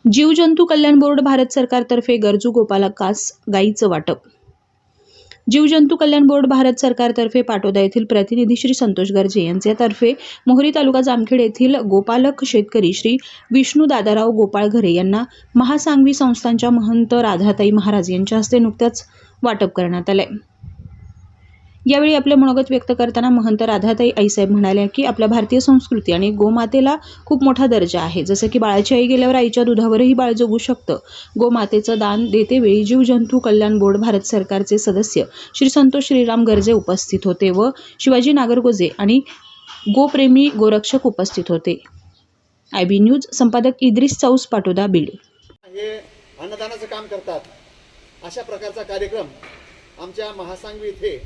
जीवजंतू कल्याण बोर्ड भारत सरकारतर्फे गरजू गोपालकास गायीचं वाटप. जीवजंतू कल्याण बोर्ड भारत सरकारतर्फे पाटोदा येथील प्रतिनिधी श्री संतोष गर्जे यांच्यातर्फे मोहरी तालुका जामखेड येथील गोपालक शेतकरी श्री विष्णू दादाराव गोपाळ घरे यांना महासांगवी संस्थांच्या महंत राधाताई महाराज यांच्या हस्ते नुकत्याच वाटप करण्यात आले. यावेळी आपले मनोगत व्यक्त करताना महंत राधाताई आईसाहेब म्हणाल्या की आपल्या भारतीय संस्कृती आणि गोमातेला खूप मोठा दर्जा आहे. जसं की बाळाची आई गेल्यावर आईच्या दुधावरही बाळ जगू शकतं. गोमातेचं दान देतेवेळी जीवजंतू कल्याण बोर्ड भारत सरकारचे सदस्य श्री संतोष श्रीराम गर्जे उपस्थित होते व शिवाजी नागरगोजे आणि गोप्रेमी गोरक्षक उपस्थित होते. IB न्यूज संपादक इद्रिस चौस, पाटोदा, बीड. हे अन्नदानाचं काम करतात. अशा प्रकारचा कार्यक्रम आमच्या महासांगवी येथे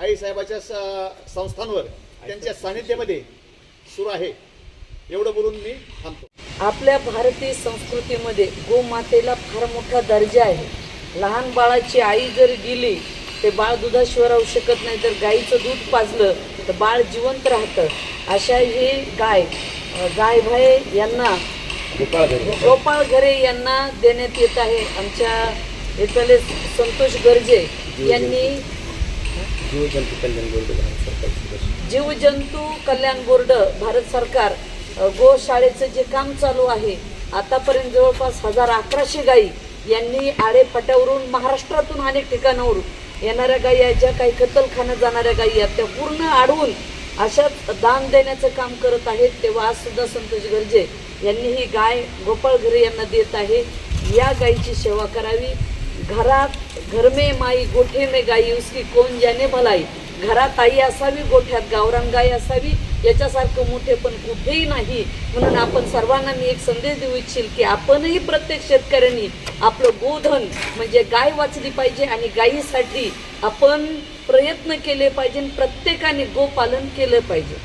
आईसाहेबाच्या संस्थांवर त्यांच्या सानिध्यामध्ये सुरू आहे. एवढं बोलून मी थांबतो. आपल्या भारतीय संस्कृतीमध्ये गोमातेला फार मोठा दर्जा आहे. लहान बाळाची आई जर गेली ते बाळ दुधाशिवाय राहू शकत नाही. जर गाईचं दूध पाजलं तर बाळ जिवंत राहतं. अशा ही गायभाई यांना गोपाळ घरे यांना देण्यात येत आहे. आमच्या इथले संतोष गर्जे यांनी जीवजंतू कल्याण बोर्ड भारत सरकार गोशाळेचं जे काम चालू आहे, आतापर्यंत जवळपास 1100 गायी यांनी आडेपाट्यावरून महाराष्ट्रातून अनेक ठिकाणावरून येणाऱ्या गायी आहेत, ज्या काही कत्तलखान्यात जाणाऱ्या गायी आहेत, त्या पूर्ण अडवून अशाच दान देण्याचं काम करत आहेत. तेव्हा आज सुद्धा संतोष गर्जे यांनी ही गाय गोपाळ घरे यांना देत आहे. या गायीची सेवा करावी. घर में माई गोठे में गाई उसकी कोण जाने भलाई. घरात आई असावी, गोठ्यात गावरान गाय असावी. याच्यासारखं मोठे पण कुठेही नाही. म्हणून आपण सर्वांना मी एक संदेश देऊ इच्छिल की आपणही प्रत्येक शेतकऱ्यांनी आपलं गोधन म्हणजे गाय वाचली पाहिजे आणि गायीसाठी आपण प्रयत्न केले पाहिजे. प्रत्येकाने गोपालन केलं पाहिजे.